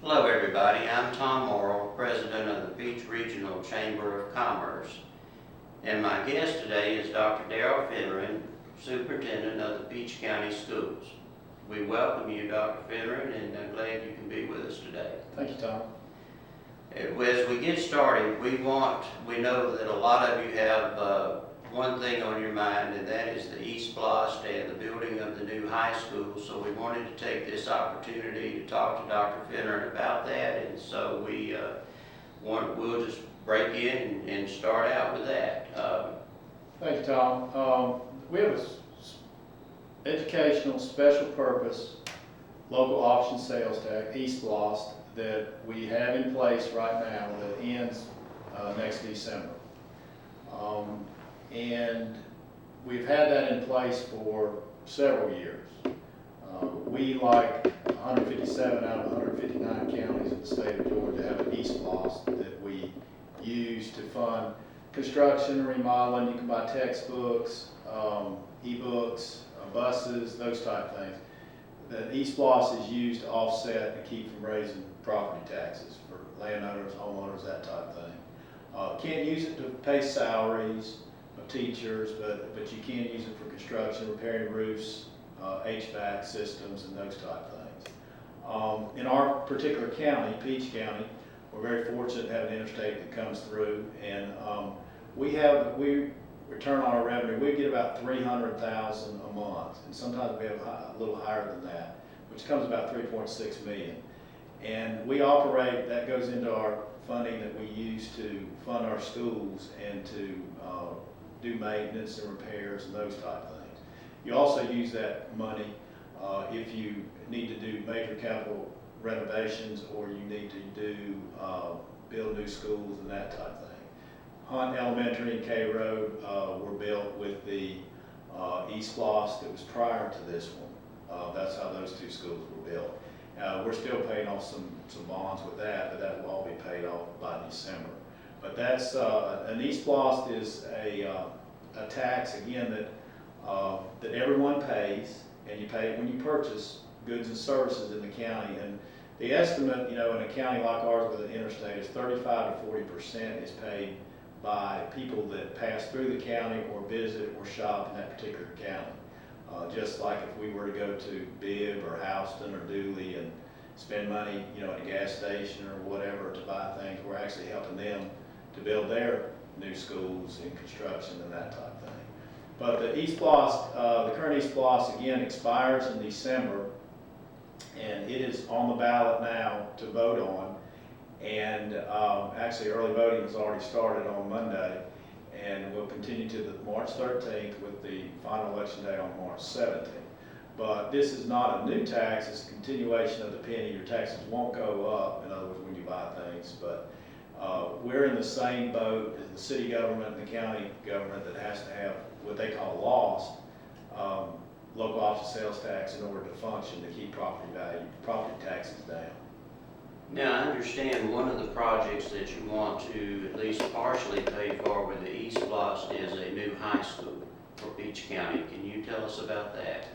Hello everybody, I'm Tom Morrill, President of the Peach Regional Chamber of Commerce. And my guest today is Dr. Daryl Fineran, Superintendent of the Peach County Schools. We welcome you, Dr. Fineran, and I'm glad you can be with us today. Thank you, Tom. As we get started, we know that a lot of you have one thing on your mind, and that is the ESPLOST and the building of the new high school. So we wanted to take this opportunity to talk to Dr. Fineran about that, and so we'll just break in and start out with that. Thank you, Tom. We have an educational special purpose local option sales tax, ESPLOST, that we have in place right now that ends next December. And we've had that in place for several years. We, like 157 out of 159 counties in the state of Georgia, have an ESPLOST that we use to fund construction, remodeling. You can buy textbooks, e-books, buses, those type of things. The ESPLOST is used to offset and keep from raising property taxes for landowners, homeowners, that type of thing. Can't use it to pay salaries of teachers, but you can use it for construction, repairing roofs, HVAC systems, and those type of things. In our particular county, Peach County, we're very fortunate to have an interstate that comes through, and we return on our revenue. We get about $300,000 a month, and sometimes we have a little higher than that, which comes about $3.6 million. And we operate, that goes into our funding that we use to fund our schools and to do maintenance and repairs and those type of things. You also use that money if you need to do major capital renovations, or you need to do build new schools and that type of thing. Hunt Elementary and K Road were built with the ESPLOST that was prior to this one. That's how those two schools were built. We're still paying off some bonds with that, but that will all be paid off by December. But that's an ESPLOST is a tax, again, that everyone pays, and you pay it when you purchase goods and services in the county. And the estimate, in a county like ours with an interstate, is 35 to 40% is paid by people that pass through the county or visit or shop in that particular county. Just like if we were to go to Bibb or Houston or Dooley and spend money, at a gas station or whatever to buy things, we're actually helping them to build their new schools and construction and that type of thing. But the ESPLOST, the current ESPLOST, again, expires in December, and it is on the ballot now to vote on. And actually, early voting has already started on Monday, and will continue to the March 13th with the final election day on March 17th. But this is not a new tax, it's a continuation of the penny. Your taxes won't go up, in other words, when you buy things, but we're in the same boat as the city government and the county government that has to have what they call LOST, local option sales tax, in order to function, to keep property taxes down. Now, I understand one of the projects that you want to at least partially pay for with the ESPLOST is a new high school for Peach County. Can you tell us about that?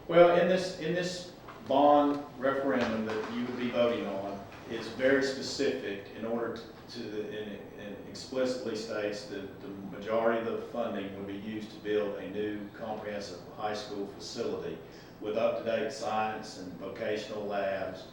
Well, in this bond referendum that you would be voting on, it's very specific in order and explicitly states that the majority of the funding will be used to build a new comprehensive high school facility with up-to-date science and vocational labs,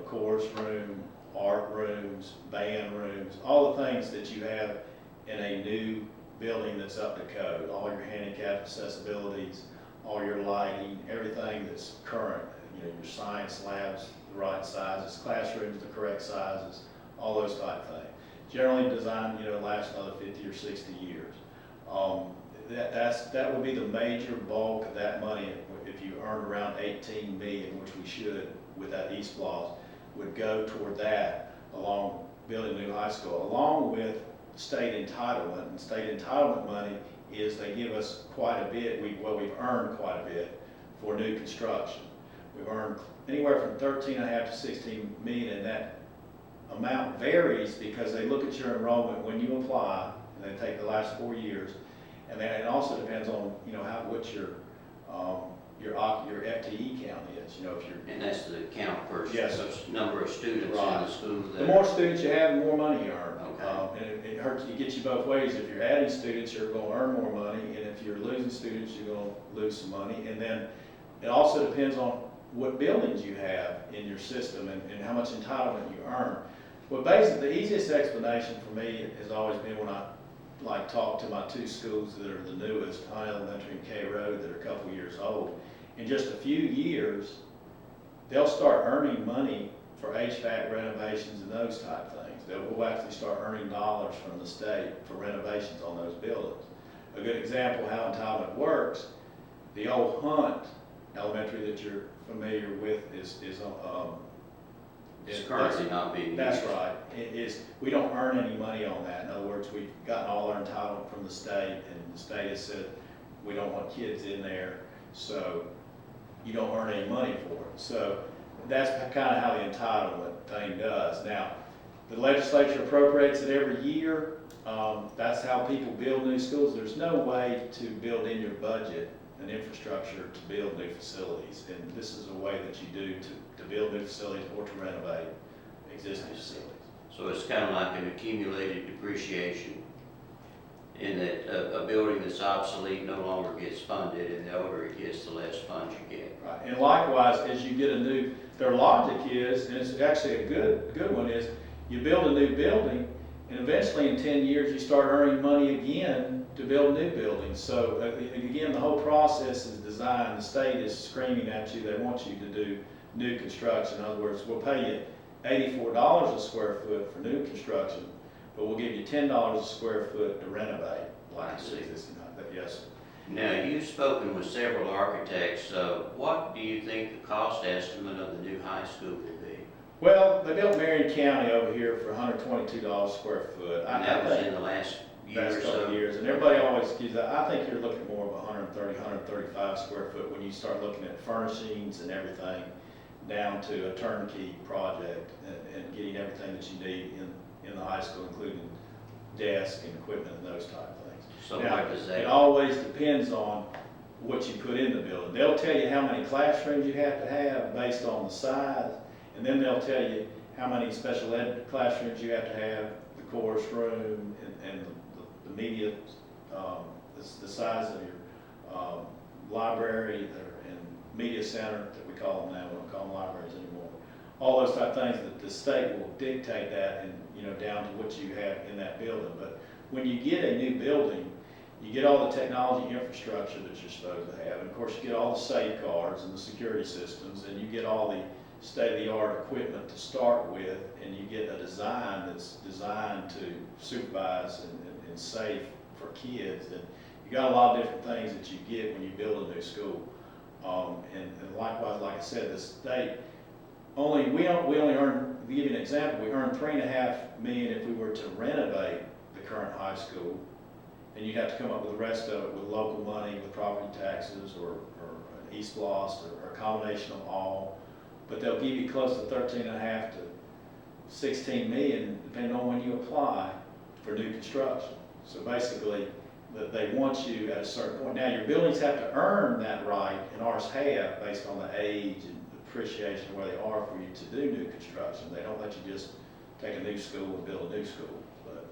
course room, art rooms, band rooms, all the things that you have in a new building that's up to code, all your handicap accessibilities, all your lighting, everything that's current, your science labs, the right sizes, classrooms, the correct sizes, all those type of things. Generally designed, to last another 50 or 60 years. That would be the major bulk of that money. If you earned around $18 million, which we should with that ESPLOST, would go toward that, along building a new high school, along with state entitlement. And state entitlement money is they give us quite a bit. We've earned quite a bit for new construction. We've earned anywhere from 13.5 to 16 million, and that amount varies because they look at your enrollment when you apply, and they take the last 4 years, and then it also depends on what your your FTE count is, you know, if you're. And that's the count per Yes. number of students Right. in the school. The more students you have, the more money you earn. Okay. And it hurts, it gets you both ways. If you're adding students, you're going to earn more money, and if you're losing students, you're going to lose some money. And then it also depends on what buildings you have in your system and how much entitlement you earn. Well, basically, the easiest explanation for me has always been when I talk to my two schools that are the newest, High Elementary and K Road, that are a couple years old. In just a few years, they'll start earning money for HVAC renovations and those type things. We'll actually start earning dollars from the state for renovations on those buildings. A good example of how entitlement works, the old Hunt Elementary that you're familiar with is It's currently not being used. That's right. We don't earn any money on that. In other words, we've gotten all our entitlement from the state, and the state has said we don't want kids in there, so you don't earn any money for it. So that's kind of how the entitlement thing does. Now, the legislature appropriates it every year. That's how people build new schools. There's no way to build in your budget an infrastructure to build new facilities, and this is a way that you do to build new facilities or to renovate existing facilities. So it's kind of like an accumulated depreciation in that a building that's obsolete no longer gets funded, and the older it gets, the less funds you get. Right. And likewise, as you get a new, their logic is, and it's actually a good one, is you build a new building, and eventually in 10 years you start earning money again to build new buildings. So again, the whole process is designed, the state is screaming at you, they want you to do new construction. In other words, we'll pay you $84 a square foot for new construction, but we'll give you $10 a square foot to renovate. I see. Yes, sir. Now, you've spoken with several architects. What do you think the cost estimate of the new high school will be? Well, they built Marion County over here for $122 a square foot. And that was in the last year or so? Years, and everybody always gives that. I think you're looking more of 130, 135 square foot when you start looking at furnishings and everything, down to a turnkey project and getting everything that you need in the high school, including desk and equipment and those type of things. So now, what does that? It always depends on what you put in the building. They'll tell you how many classrooms you have to have based on the size, and then they'll tell you how many special ed classrooms you have to have, the chorus room, and the media, the size of your library and media center that we call them now. We don't call them libraries anymore. All those type of things that the state will dictate that, and down to what you have in that building. But when you get a new building, you get all the technology infrastructure that you're supposed to have, and of course you get all the safeguards and the security systems, and you get all the state-of-the-art equipment to start with, and you get a design that's designed to supervise and safe for kids. And you got a lot of different things that you get when you build a new school. And likewise, like I said, the state we only earn, to give you an example, we earn $3.5 million if we were to renovate the current high school, and you'd have to come up with the rest of it with local money, with property taxes, or an ESPLOST, or a combination of all. But they'll give you close to $13.5 to $16 million, depending on when you apply for new construction. So basically, they want you at a certain point. Now, your buildings have to earn that right, and ours have, based on the age and appreciation of where they are for you to do new construction. They don't let you just take a new school and build a new school. But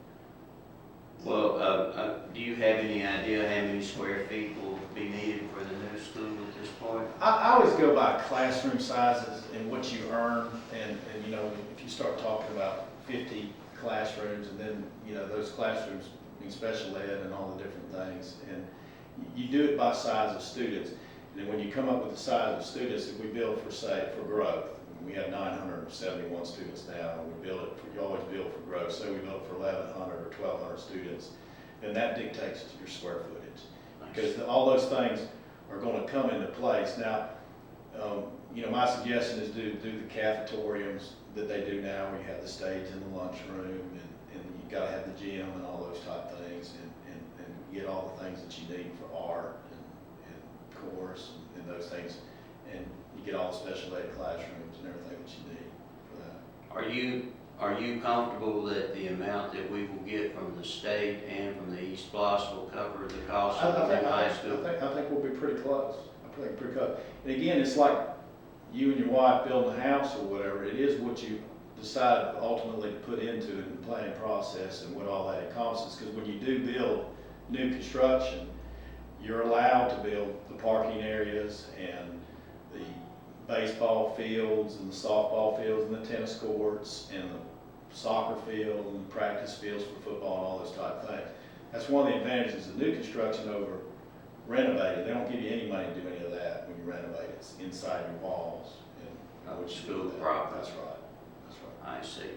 Well, do you have any idea how many square feet will be needed for the new school at this point? I always go by classroom sizes and what you earn, and if you start talking about 50 classrooms, and then those classrooms mean special ed and all the different things, and you do it by size of students. And then when you come up with the size of students that we build for growth, we have 971 students now, and you always build for growth. So we build for 1,100 or 1,200 students, and that dictates your square footage. Because all those things are going to come into place. Now, my suggestion is do the cafetoriums that they do now, where you have the stage and the lunchroom, and you got to have the gym and all those type things, and get all the things that you need for art and course and those things, and you get all the special ed classrooms and everything that you need for that. Are you comfortable that the amount that we will get from the state and from the ESPLOST will cover the cost of the high school? I think we'll be pretty close. because, and again, it's like you and your wife building a house or whatever. It is what you decide ultimately to put into it in the planning process and what all that encompasses. Because when you do build new construction, you're allowed to build the parking areas and the baseball fields and the softball fields and the tennis courts and the soccer field and the practice fields for football and all those type of things. That's one of the advantages of new construction over renovated. They don't give you any money to do any of that when you renovate. It's inside your walls. And Which school property. That's right. That's right. I see.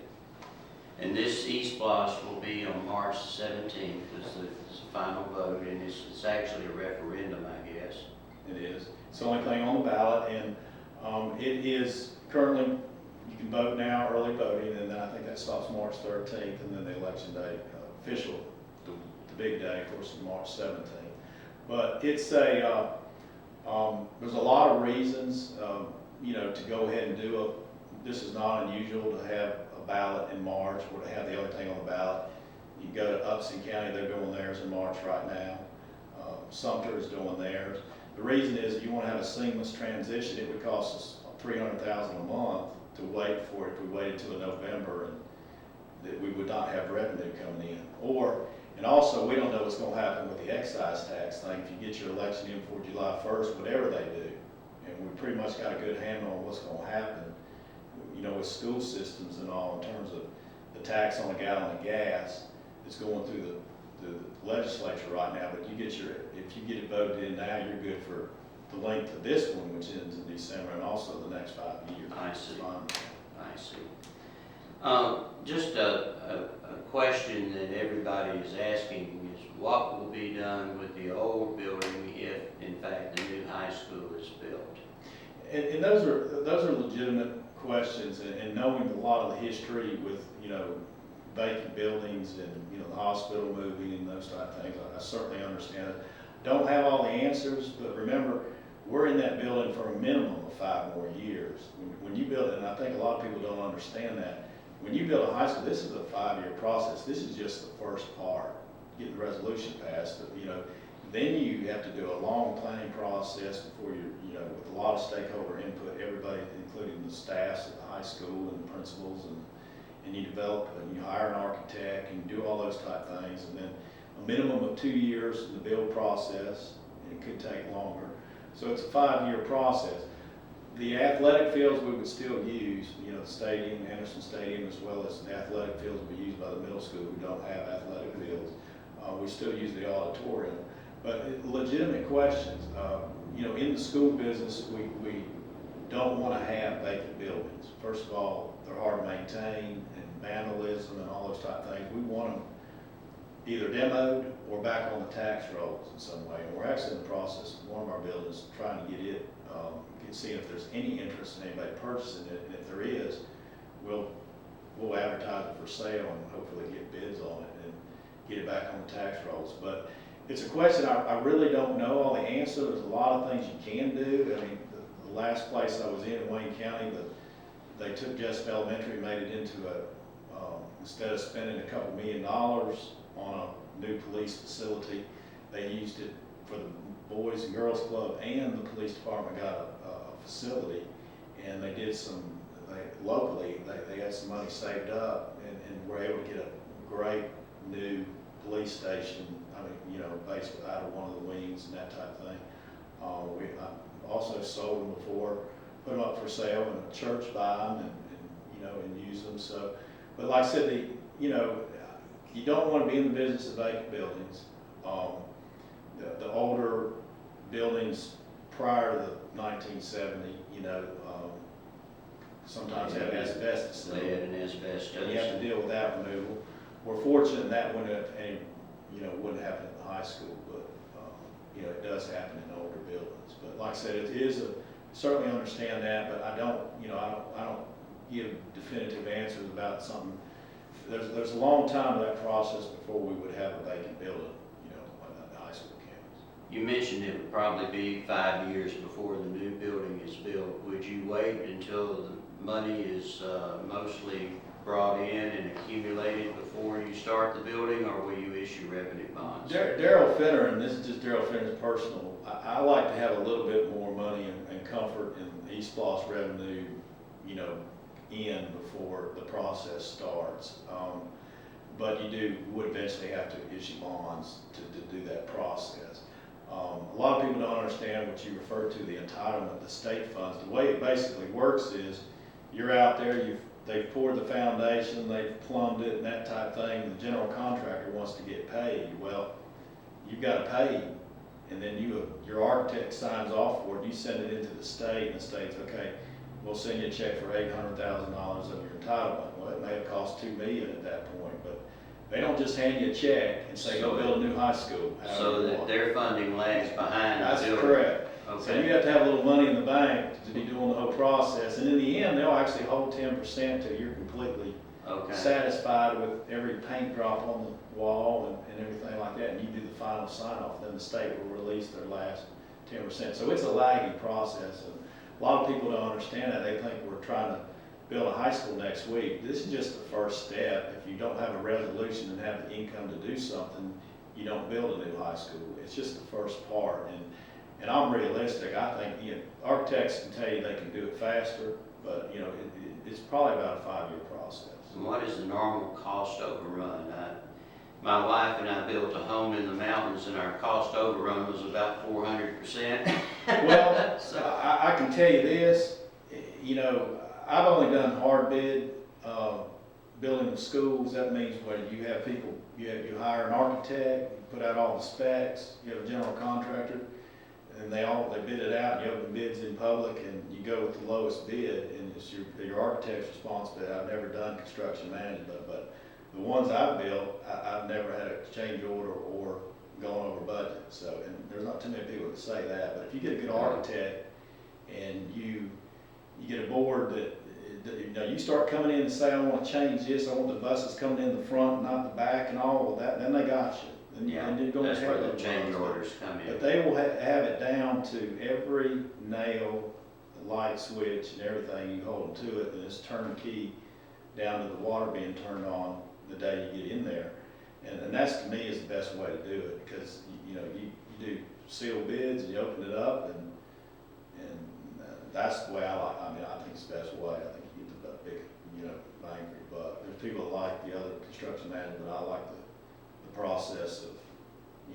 And this ESPLOST will be on March 17th is the final vote, and it's actually a referendum, I guess. It is. It's the only thing on the ballot, and it is currently, you can vote now, early voting, and then I think that stops March 13th, and then the election day, official, the big day, of course, is March 17th. But it's a, there's a lot of reasons, to go ahead and do this is not unusual to have a ballot in March or to have the other thing on the ballot. You go to Upson County, they're doing theirs in March right now. Sumter is doing theirs. The reason is you want to have a seamless transition. It would cost us $300,000 a month to wait for it if we waited till November, and that we would not have revenue coming in. And also, we don't know what's going to happen with the excise tax thing. If you get your election in before July 1st, whatever they do, and we pretty much got a good handle on what's going to happen, with school systems and all, in terms of the tax on a gallon of gas that's going through the legislature right now. But if you get it voted in now, you're good for the length of this one, which ends in December, and also the next 5 years. I see. I see. Just a question that everybody is asking is what will be done with the old building if, in fact, the new high school is built? And those are legitimate questions, and knowing a lot of the history with vacant buildings and the hospital moving and those type of things, I certainly understand it. Don't have all the answers, but remember, we're in that building for a minimum of 5 more years. When you build it, and I think a lot of people don't understand that, when you build a high school, this is a 5-year process. This is just the first part, get the resolution passed. But then you have to do a long planning process before with a lot of stakeholder input, everybody, including the staffs at the high school and the principals, and you develop and you hire an architect and you do all those type things, and then a minimum of 2 years in the build process, and it could take longer. So it's a 5-year process. The athletic fields we would still use, the stadium, Anderson Stadium, as well as the athletic fields we use by the middle school who don't have athletic fields. We still use the auditorium. But legitimate questions, in the school business, we don't want to have vacant buildings. First of all, they're hard to maintain, and vandalism and all those type of things. We want them either demoed or back on the tax rolls in some way. And we're actually in the process of one of our buildings trying to get it, seeing if there's any interest in anybody purchasing it. And if there is, we'll advertise it for sale and hopefully get bids on it and get it back on the tax rolls. But it's a question I really don't know all the answer. There's a lot of things you can do. I mean, the last place I was in Wayne County, they took Jessup Elementary and made it into instead of spending a couple $1 million on a new police facility, they used it for the Boys and Girls Club, and the police department got a facility, and they did locally, they had some money saved up and were able to get a great new police station, based out of one of the wings and that type of thing. I also sold them before, put them up for sale, and a church buy them and use them. So, but like I said, you don't want to be in the business of vacant buildings. The older buildings prior to 1970, sometimes have asbestos. They had an asbestos. And you have to deal with that removal. We're fortunate that wouldn't happen at the high school, but it does happen in older buildings. But like I said, it is certainly understand that, but I don't give definitive answers about something. There's a long time to that process before we would have a vacant building, on the high school campus. You mentioned it would probably be 5 years before the new building is built. Would you wait until the money is mostly brought in and accumulated before you start the building, or will you issue revenue bonds? Daryl Fineran, this is just Daryl Fineran's personal, I like to have a little bit more money and comfort in ESPLOST revenue, you know, in before the process starts. But you would eventually have to issue bonds to do that process. A lot of people don't understand what you refer to, the entitlement, the state funds. The way it basically works is you're out there, they've poured the foundation, they've plumbed it and that type of thing, and the general contractor wants to get paid. Well, you've got to pay him, and then your architect signs off for it, you send it into the state, and the state's, okay, we'll send you a check for $800,000 of your entitlement. Well, it may have cost $2 million at that point, but they don't just hand you a check and say, go build a new high school. So that their funding lags behind the That's building. correct. Okay. So you have to have a little money in the bank to be doing the whole process, and in the end, they'll actually hold 10% till you're completely satisfied with every paint drop on the wall and everything like that, and you do the final sign-off, then the state will release their last 10%. So it's a lagging process, and a lot of people don't understand that. They think we're trying to build a high school next week. This is just the first step. If you don't have a resolution and have the income to do something, you don't build a new high school. It's just the first part. And I'm realistic. I think, you know, architects can tell you they can do it faster, but you know, it's probably about a 5-year process. And what is the normal cost overrun? My wife and I built a home in the mountains, and our cost overrun was about 400%. Well, so I can tell you this, you know, I've only done hard bid building of schools. That means when you have people, you hire an architect, you put out all the specs, you have a general contractor, and they bid it out, and you open bids in public, and you go with the lowest bid, and it's your architect's responsibility. I've never done construction management, but the ones I've built, I've never had a change order or gone over budget. So, and there's not too many people that say that, but if you get a good architect and you get a board that, you know, you start coming in and say, I want to change this, I want the buses coming in the front, not the back and all of that, then they got you. And you're going that's to where have the change orders come in. But they will have it down to every nail, light switch and everything. You hold them to it, and it's turnkey down to the water being turned on the day you get in there. And that's, to me, is the best way to do it, because you know, you do sealed bids and you open it up, and that's the way I mean, I think it's the best way. I think you get the big, you know, bang for your buck. There's people that like the other construction management. I like the process of,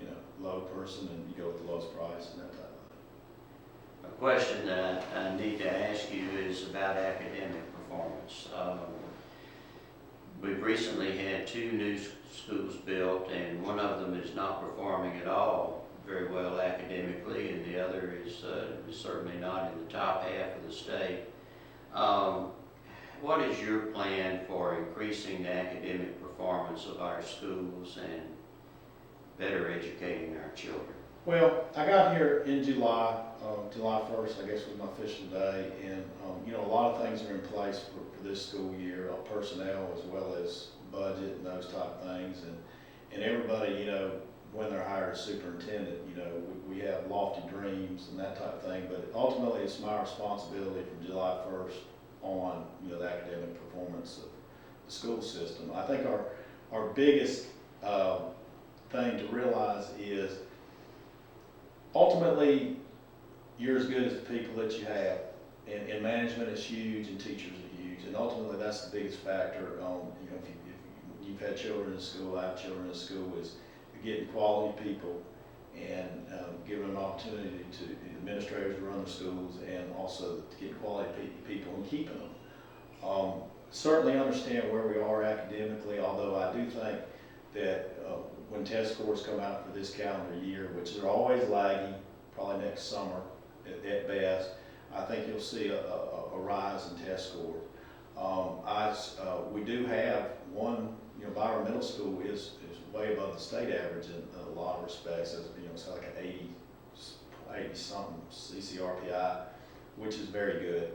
you know, low person, and you go with the lowest price and that type of thing. A question that I need to ask you is about academic performance. We've recently had 2 new schools built, and one of them is not performing at all very well academically, and the other is certainly not in the top half of the state. What is your plan for increasing the academic performance of our schools and better educating our children? Well, I got here in July 1st, I guess was my official day, and you know, a lot of things are in place for this school year, personnel as well as budget and those type of things, and everybody, you know, when they're hired as superintendent, you know, we have lofty dreams and that type of thing, but ultimately it's my responsibility from July 1st on, you know, the academic performance of the school system. I think our biggest thing to realize is ultimately you're as good as the people that you have, and management is huge and teachers are huge, and ultimately that's the biggest factor on, you know, if you've had children in school, I have children in school, is getting quality people and giving them an opportunity to administrators to run the schools, and also to get quality people and keeping them. Certainly understand where we are academically, although I do think that when test scores come out for this calendar year, which they're always lagging, probably next summer at best, I think you'll see a rise in test scores. We do have one, you know, Byron Middle School is way above the state average in a lot of respects. As, you know, it's like an 80 something CCRPI, which is very good.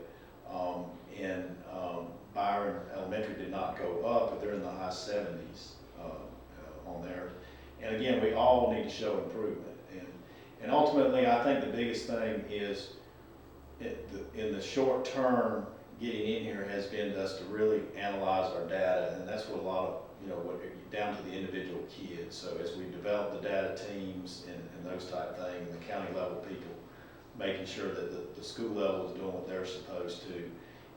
Byron Elementary did not go up, but they're in the high 70s on there. And again, we all need to show improvement. And ultimately, I think the biggest thing is in the short term, getting in here has been us to really analyze our data, and that's what a lot of, down to the individual kids. So as we develop the data teams and those type things, the county level people, making sure that the school level is doing what they're supposed to,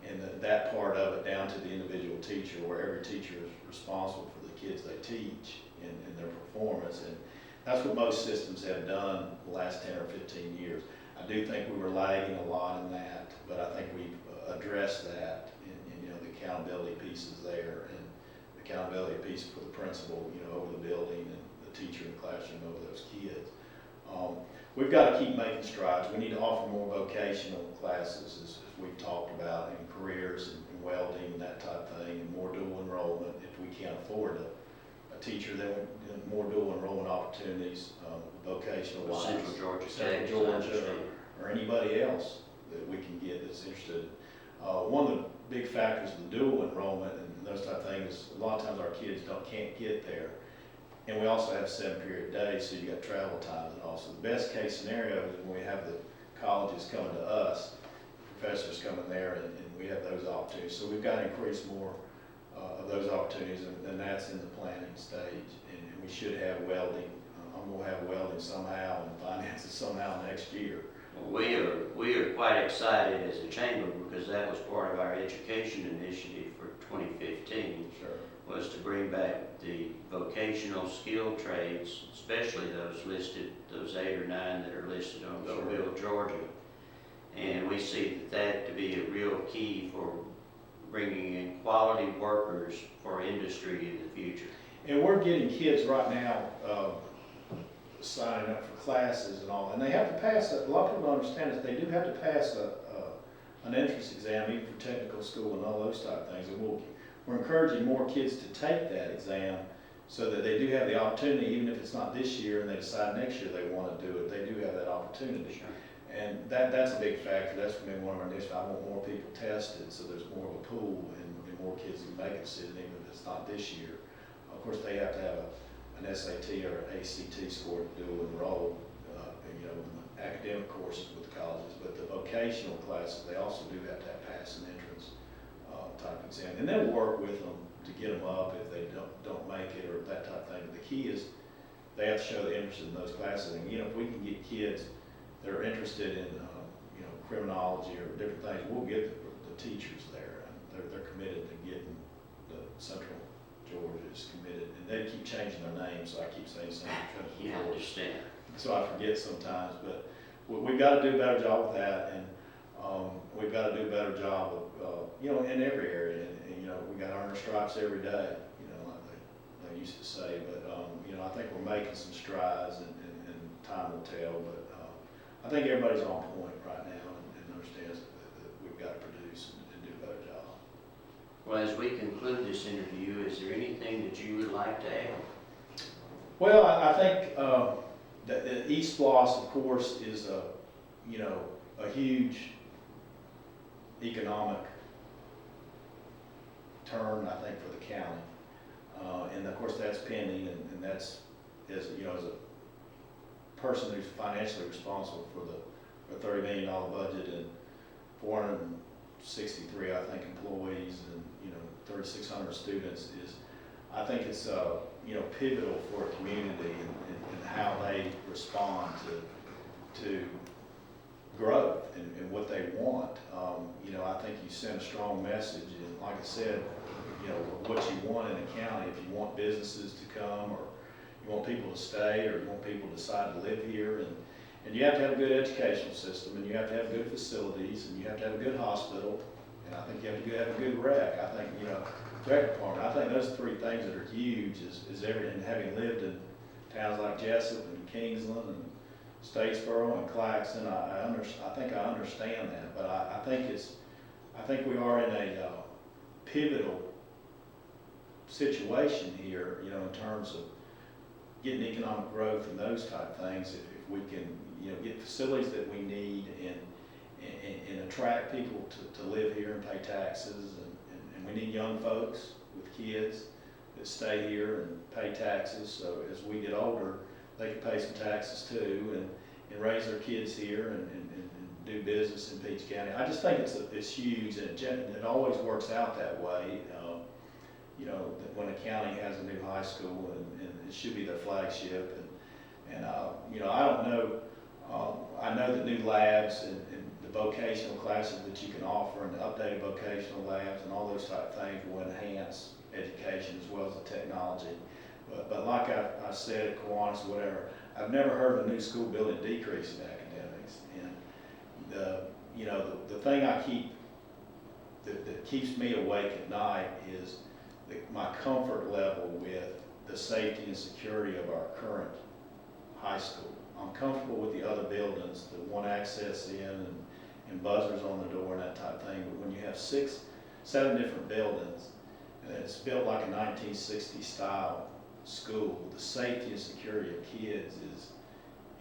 and that part of it down to the individual teacher, where every teacher is responsible for the kids they teach and their performance. And that's what most systems have done the last 10 or 15 years. I do think we were lagging a lot in that, but I think we've addressed that in the accountability pieces there, and the accountability piece for the principal, over the building, and the teacher in the classroom over those kids. We've got to keep making strides. We need to offer more vocational classes, as we've talked about, in careers and welding and that type of thing, and more dual enrollment if we can't afford a teacher. Then more dual enrollment opportunities, vocational wise, Central Georgia, or anybody else that we can get that's interested. One of the big factors of the dual enrollment and those type of things is a lot of times our kids can't get there. And we also have 7-period days, so you got travel times and all. So the best case scenario is when we have the colleges coming to us, professors coming there, and we have those opportunities. So we've got to increase more of those opportunities, and that's in the planning stage. And we should have welding. I'm going to have welding somehow, and finances somehow next year. We are quite excited as a chamber, because that was part of our education initiative for 2015. Sure. Was to bring back the vocational skill trades, especially those listed, those 8 or 9 that are listed on Go Bill, Georgia. And we see that to be a real key for bringing in quality workers for industry in the future. And we're getting kids right now signing up for classes and all, and they have to pass, a lot of people don't understand that they do have to pass an entrance exam, even for technical school and all those type of things. And we're encouraging more kids to take that exam so that they do have the opportunity, even if it's not this year and they decide next year they want to do it, they do have that opportunity. Sure. And that's a big factor. That's going to be one of our initiatives. I want more people tested so there's more of a pool and more kids can make a decision, even if it's not this year. Of course, they have to have an SAT or an ACT score to dual enroll, in the academic courses with the colleges, but the vocational classes, they also do have to pass an entrance type exam, and then work with them to get them up if they don't make it or that type of thing. But the key is they have to show the interest in those classes, and if we can get kids that are interested in criminology or different things, we'll get the teachers there, and they're committed to getting the Central Georgia is committed, and they keep changing their names, so I keep saying Central Georgia. Yeah, I understand. So I forget sometimes, but we've got to do a better job with that, and we've got to do a better job of, in every area, and we got to earn our stripes every day, like they used to say, but, I think we're making some strides, and time will tell, but I think everybody's on point right now and understands that we've got to produce and do a better job. Well, as we conclude this interview, is there anything that you would like to add? Well, I think that the ESPLOST, of course, is a huge economic turn, I think, for the county. And of course, that's pending, and that's, as a person who's financially responsible for the $30 million budget and 463, I think, employees and 3,600 students, I think it's pivotal for a community and how they respond to growth and what they want. I think you send a strong message, and like I said, what you want in a county, if you want businesses to come, or you want people to stay, or you want people to decide to live here, and you have to have a good educational system, and you have to have good facilities, and you have to have a good hospital, and I think you have to have a good rec. I think, rec department, I think those 3 things that are huge is everything. Having lived in towns like Jessup and Kingsland and Statesboro and Claxton, I think I understand that, but I think we are in a pivotal situation here, in terms of getting economic growth and those type of things. If we can, get facilities that we need and attract people to live here and pay taxes, and we need young folks with kids that stay here and pay taxes. So as we get older, they can pay some taxes too, and raise their kids here and do business in Peach County. I just think it's huge, and it always works out that way. You know, when a county has a new high school, and it should be their flagship, and you know, I don't know, I know the new labs and the vocational classes that you can offer, and the updated vocational labs and all those type of things will enhance education as well as the technology. But like I said at Kiwanis, whatever, I've never heard of a new school building decrease in academics. And you know, the thing that keeps me awake at night is my comfort level with the safety and security of our current high school. I'm comfortable with the other buildings, the one access in and buzzers on the door and that type of thing. But when you have 6, 7 different buildings, and it's built like a 1960s style school, the safety and security of kids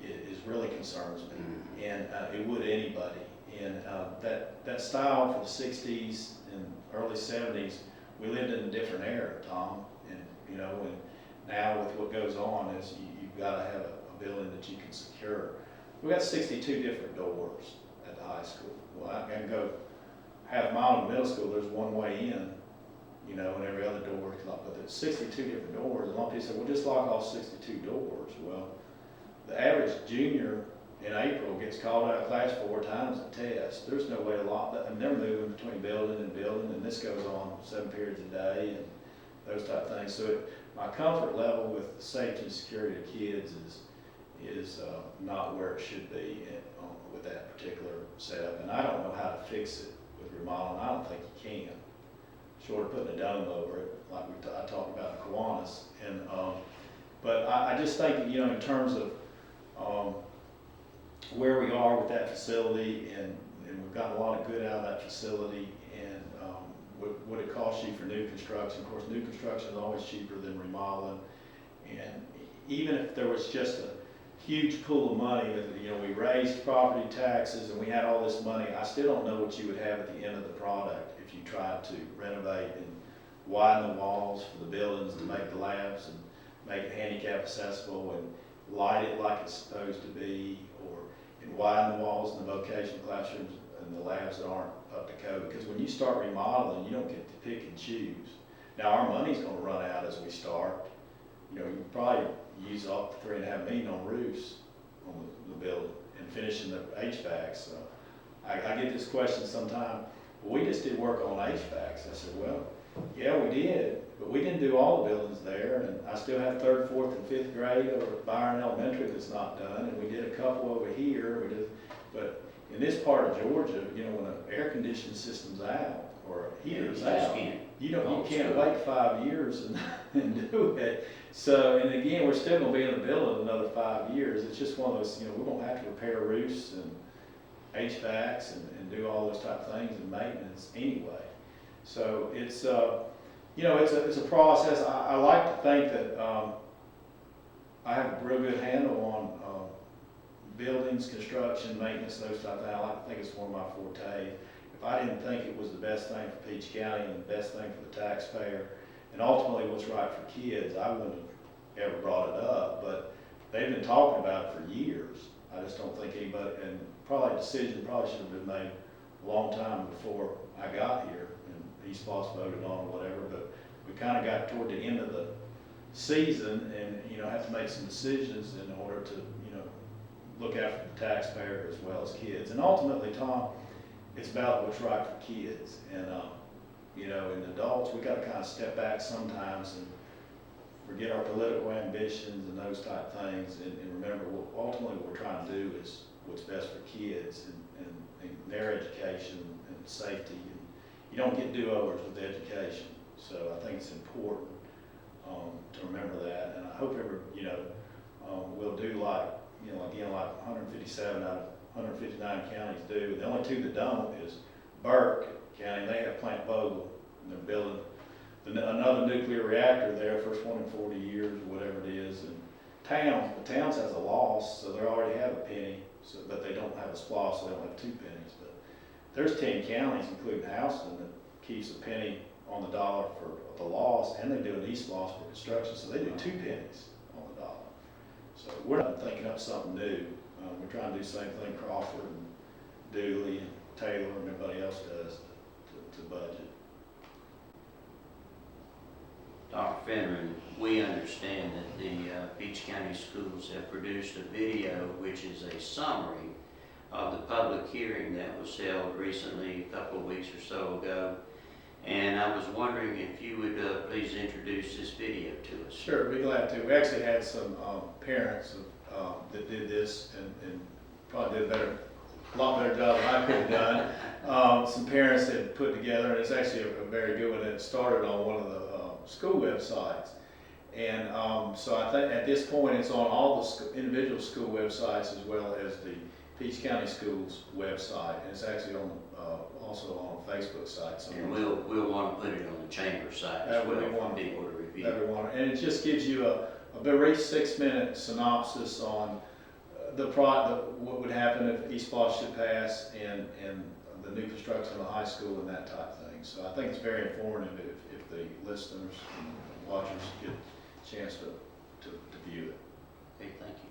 is really concerns me, and it would anybody. And that style for the 60s and early 70s, we lived in a different era, Tom. And you know, and now with what goes on is you've got to have a building that you can secure. We got 62 different doors at the high school. Well, I can go half a mile to middle school. There's one way in, you know, and every other door is locked. But there's 62 different doors. And a lot of people say, well, just lock all 62 doors. Well, the average junior in April gets called out of class 4 times a test. There's no way to lock that. And they're moving between building, and this goes on 7 periods a day, and those type of things. So my comfort level with the safety and security of kids is not where it should be with that particular setup. And I don't know how to fix it with remodeling. I don't think you can, short of putting a dome over it, like I talked about in Kiwanis. And but I just think that, you know, in terms of where we are with that facility, and we've gotten a lot of good out of that facility, and what it costs you for new construction. Of course, new construction is always cheaper than remodeling. And even if there was just a huge pool of money, you know, we raised property taxes and we had all this money, I still don't know what you would have at the end of the product if you tried to renovate and widen the walls for the buildings to make the labs and make it handicap accessible and light it like it's supposed to be, and widen the walls in the vocational classrooms and the labs that aren't up to code. Because when you start remodeling, you don't get to pick and choose. Now our money's going to run out as we start. You know, you probably use up to $3.5 million on roofs on the building and finishing the HVAC. So I get this question sometime, well, we just did work on HVACs. I said, well, yeah, we did, but we didn't do all the buildings there, and I still have 3rd, 4th, and 5th grade over at Byron Elementary that's not done, and we did a couple over here. But in this part of Georgia, you know, when an air conditioning system's out or a heater's out, you can't wait 5 years and do it. So, and again, we're still going to be in the building another 5 years. It's just one of those, you know, we're going to have to repair roofs and HVACs and do all those type of things and maintenance anyway. So it's, you know, it's a process. I like to think that I have a real good handle on buildings, construction, maintenance, those type of things. I like to think it's one of my forte. If I didn't think it was the best thing for Peach County and the best thing for the taxpayer, and ultimately what's right for kids, I wouldn't have ever brought it up. But they've been talking about it for years. I just don't think anybody, and probably a decision probably should have been made a long time before I got here and ESPLOST voted on or whatever. But we kind of got toward the end of the season, and you know, have to make some decisions in order to, you know, look after the taxpayer as well as kids. And ultimately, Tom, it's about what's right for kids. And you know, in adults, we got to kind of step back sometimes and forget our political ambitions and those type things, and remember ultimately what we're trying to do is what's best for kids and their education and safety. And you don't get do-overs with education. So I think it's important to remember that. And I hope you know, we'll do like, you know, again, like 157 out of 159 counties do. The only 2 that don't is Burke County. They have Plant Vogtle, and they're building another nuclear reactor there, first one in 40 years or whatever it is. And the Towns has a loss, so they already have a penny, but they don't have a SPLOST, so they don't have 2 pennies. But there's 10 counties, including Houston, that keeps a penny on the dollar for the loss, and they do an ESPLOST for construction, so they do 2 pennies on the dollar. So we're not thinking up something new. We're trying to do the same thing Crawford and Dooley and Taylor and everybody else does to budget. Dr. Fineran, we understand that the Peach County schools have produced a video which is a summary of the public hearing that was held recently, a couple of weeks or so ago. And I was wondering if you would please introduce this video to us. Sure, be glad to. We actually had some parents that did this and probably did a lot better job than I could have done. Some parents had put together, and it's actually a very good one. It started on one of the school websites. And so I think at this point it's on all the individual school websites as well as the Peach County Schools website. And it's actually on also on a Facebook site. So and we'll want to put it on the chamber site as well for people to review. And it just gives you a brief 6-minute synopsis on what would happen if ESPLOST should pass and the new construction of the high school and that type of thing. So I think it's very informative if the listeners and watchers get a chance to view it. Okay, thank you.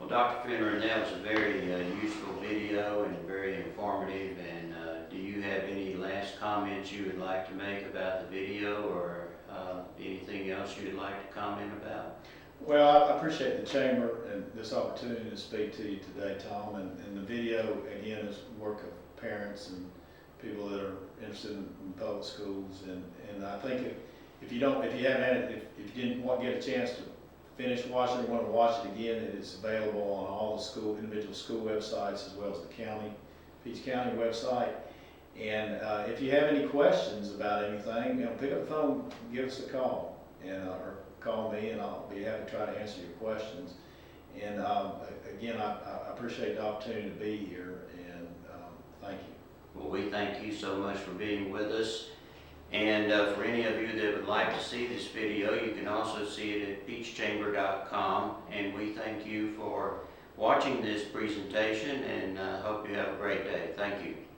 Dr. Fineran, that was a very useful video and very informative. And do you have any last comments you would like to make about the video, or anything else you'd like to comment about? Well, I appreciate the chamber and this opportunity to speak to you today, Tom. And the video, again, is work of parents and people that are interested in public schools. And I think if you haven't had it, if you didn't get a chance to finish watching or want to watch it again, it is available on all the individual school websites, as well as the Peach County website. And if you have any questions about anything, pick up the phone, give us a call, or call me, and I'll be happy to try to answer your questions. And again, I appreciate the opportunity to be here, and thank you. Well, we thank you so much for being with us. And for any of you that would like to see this video, you can also see it at peachchamber.com. And we thank you for watching this presentation, and hope you have a great day. Thank you.